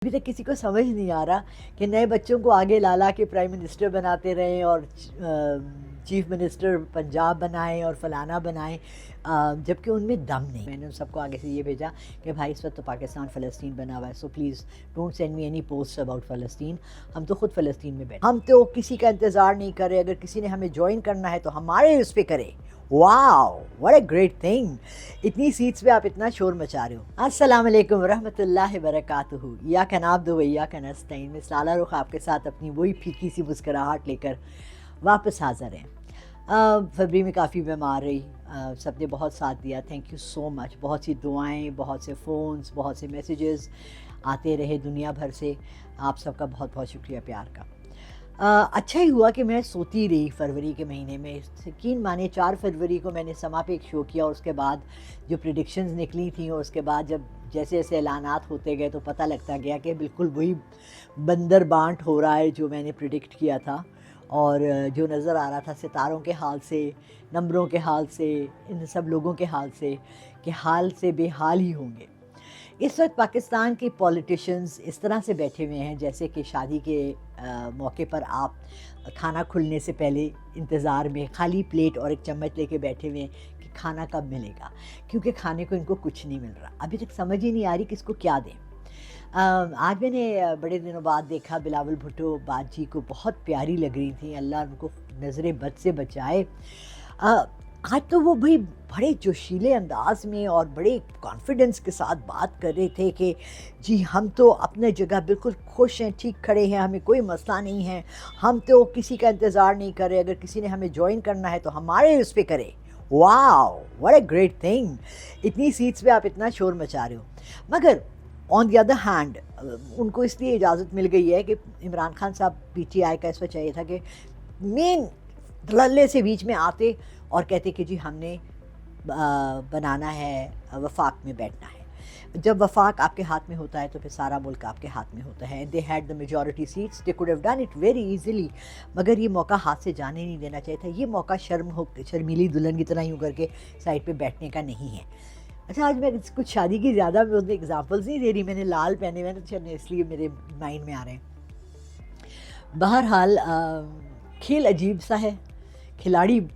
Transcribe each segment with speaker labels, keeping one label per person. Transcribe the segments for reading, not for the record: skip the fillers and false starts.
Speaker 1: अभी तक किसी को समझ नहीं आ रहा कि नए बच्चों को आगे ला ला के प्राइम मिनिस्टर बनाते रहें और चीफ मिनिस्टर पंजाब बनाएं और फलाना बनाएं, जबकि उनमें दम नहीं। मैंने उन सबको आगे से ये भेजा कि भाई इस वक्त तो पाकिस्तान फ़लस्तीन बना हुआ है, so please don't send me any post about फ़लस्तीन। हम तो ख़ुद फ़लस्तीन में बैठे, हम तो किसी का इंतज़ार नहीं कर रहे। अगर किसी ने हमें ज्वाइन करना है तो हमारे उस पर करे। Wow, what a great thing. इतनी सीट्स पे आप इतना शोर मचा रहे हो। अस्सलाम वालेकुम रहमतुल्लाहि बरकातुहू। या का नाब्दु व या का नस्तईन में साला रुख आपके साथ अपनी वही फीकी सी मुस्कुराहट लेकर वापस हाज़िर हैं। फरवरी में काफ़ी बीमार रही, सबने बहुत साथ दिया, थैंक यू सो मच। बहुत सी दुआएं, बहुत से फ़ोन्स, बहुत से मैसेजेस आते रहे दुनिया भर से। आप सबका बहुत बहुत शुक्रिया प्यार का। अच्छा ही हुआ कि मैं सोती रही फरवरी के महीने में। यकीन माने 4 फरवरी को मैंने समा पे एक शो किया और उसके बाद जो प्रेडिक्शंस निकली थी और उसके बाद जब जैसे जैसे ऐलानात होते गए तो पता लगता गया कि बिल्कुल वही बंदर बांट हो रहा है जो मैंने प्रिडिक्ट किया था। और जो नज़र आ रहा था सितारों के हाल से, नंबरों के हाल से, इन सब लोगों के हाल से कि हाल से बेहाल ही होंगे। इस वक्त पाकिस्तान के पॉलिटिशियंस इस तरह से बैठे हुए हैं जैसे कि शादी के मौके पर आप खाना खुलने से पहले इंतज़ार में खाली प्लेट और एक चम्मच लेके बैठे हुए हैं कि खाना कब मिलेगा, क्योंकि खाने को इनको कुछ नहीं मिल रहा। अभी तक समझ ही नहीं आ रही किसको क्या दें। आज मैंने बड़े दिनों बाद देखा बिलावल भुट्टो बाजी को, बहुत प्यारी लग रही थी, अल्लाह उनको नज़र बद से बचाए। आज तो वो भाई बड़े जोशीले अंदाज में और बड़े कॉन्फिडेंस के साथ बात कर रहे थे कि जी हम तो अपने जगह बिल्कुल खुश हैं, ठीक खड़े हैं, हमें कोई मसला नहीं है, हम तो किसी का इंतज़ार नहीं कर रहे। अगर किसी ने हमें ज्वाइन करना है तो हमारे उस पर करे। Wow, what a great thing. इतनी सीट्स पे आप इतना शोर मचा रहे हो। मगर ऑन द अदर हैंड उनको इसलिए इजाज़त मिल गई है कि इमरान खान साहब पीटीआई का इस पर चाहिए था कि मेन धड़ल्ले से बीच में आते और कहते कि जी हमने बनाना है, वफाक में बैठना है। जब वफाक आपके हाथ में होता है तो फिर सारा मुल्क आपके हाथ में होता है। They had the majority seats, they could have done it very easily. मगर ये मौका हाथ से जाने नहीं देना चाहिए था। ये मौका शर्मीली दुल्हन की तरह यूँ करके साइड पे बैठने का नहीं है। अच्छा, आज मैं कुछ शादी की ज़्यादा मैं उसमें एग्जाम्पल्स नहीं दे रही, मैंने लाल पहने हुए तो इसलिए मेरे माइंड में आ रहे हैं। बहरहाल खेल अजीब सा है, खिलाड़ी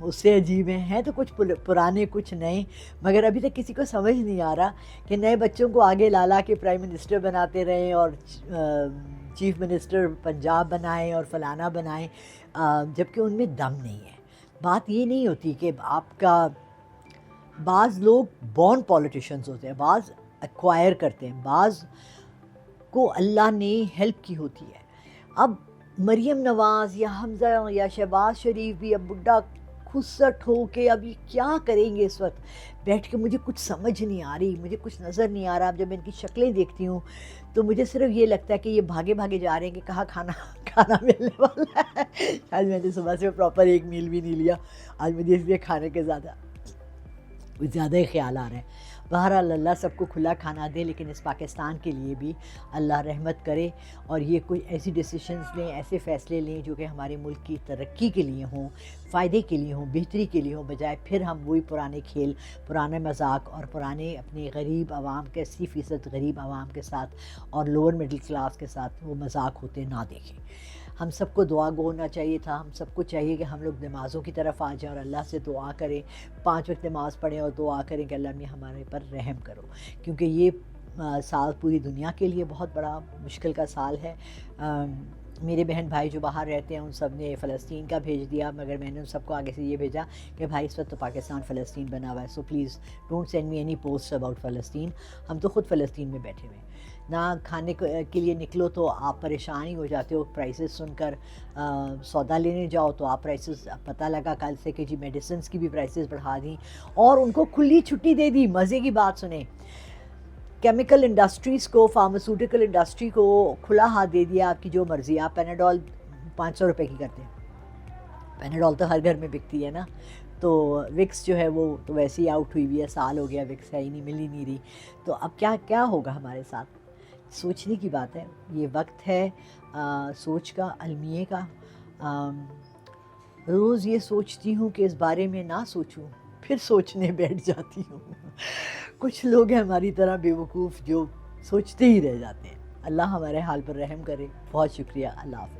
Speaker 1: उससे अजीब हैं तो कुछ पुराने कुछ नए। मगर अभी तक किसी को समझ नहीं आ रहा कि नए बच्चों को आगे ला ला के प्राइम मिनिस्टर बनाते रहें और चीफ मिनिस्टर पंजाब बनाएं और फलाना बनाएं, जबकि उनमें दम नहीं है। बात ये नहीं होती कि आपका, बाज़ लोग बॉर्न पॉलिटिशियंस होते हैं, बाज़ एक्वायर करते हैं, बाज़ को अल्लाह ने हेल्प की होती है। अब मरियम नवाज़ या हमज़ा या शहबाज शरीफ भी अब बुढ़ा खुसट हो के अब ये क्या करेंगे इस वक्त बैठ के, मुझे कुछ समझ नहीं आ रही, मुझे कुछ नज़र नहीं आ रहा। अब जब मैं इनकी शक्लें देखती हूँ तो मुझे सिर्फ ये लगता है कि ये भागे भागे जा रहे हैं कि कहाँ खाना खाना मिलने वाला है। आज मैंने सुबह से प्रॉपर एक मील भी नहीं लिया, आज मुझे इसलिए खाने के ज़्यादा ही ख्याल आ रहे हैं। बहरहाल अल्लाह सबको खुला खाना दे, लेकिन इस पाकिस्तान के लिए भी अल्लाह रहमत करे और ये कोई ऐसी डिसीशंस लें, ऐसे फ़ैसले लें जो कि हमारे मुल्क की तरक्की के लिए हों, फ़ायदे के लिए हों, बेहतरी के लिए हों, बजाय फिर हम वही पुराने खेल, पुराने मजाक और पुराने अपने गरीब आवाम के 80% गरीब आवाम के साथ और लोअर मिडिल क्लास के साथ वो मजाक होते ना देखें। हम सबको दुआ गो होना चाहिए था। हम सबको चाहिए कि हम लोग नमाज़ों की तरफ आ जाएं और अल्लाह से दुआ करें, 5 वक्त नमाज़ पढ़ें और दुआ करें कि अल्लाह ने हमारे पर रहम करो, क्योंकि ये साल पूरी दुनिया के लिए बहुत बड़ा मुश्किल का साल है। मेरे बहन भाई जो बाहर रहते हैं उन सब ने फ़लस्तीन का भेज दिया, मगर मैंने उन सबको आगे से ये भेजा कि भाई इस वक्त तो पाकिस्तान फ़लस्तीन बना हुआ है, so please don't send me any post about फ़लस्तीन। हम तो ख़ुद फ़लस्तीन में बैठे हुए हैं। ना खाने के लिए निकलो तो आप परेशान ही हो जाते हो प्राइसेस सुनकर। सौदा लेने जाओ तो आप प्राइसेस, पता लगा कल से कि जी मेडिसिन्स की भी प्राइसेस बढ़ा दी और उनको खुली छुट्टी दे दी। मज़े की बात सुने, केमिकल इंडस्ट्रीज़ को, फार्मास्यूटिकल इंडस्ट्री को खुला हाथ दे दिया, आपकी जो मर्ज़ी। आप पैनाडोल 500 रुपये की करते हैं, पैनाडोल तो हर घर में बिकती है ना, तो विक्स जो है वो तो वैसे ही आउट हुई हुई है, साल हो गया विक्स है ही नहीं, मिल ही नहीं रही। तो अब क्या क्या होगा हमारे साथ, सोचने की बात है। ये वक्त है सोच का, अलमिए का। रोज़ ये सोचती हूँ कि इस बारे में ना सोचूं, फिर सोचने बैठ जाती हूँ। कुछ लोग हैं हमारी तरह बेवकूफ़ जो सोचते ही रह जाते हैं। اللہ ہمارے حال پر رحم کرے. بہت شکریہ. اللہ حافظ.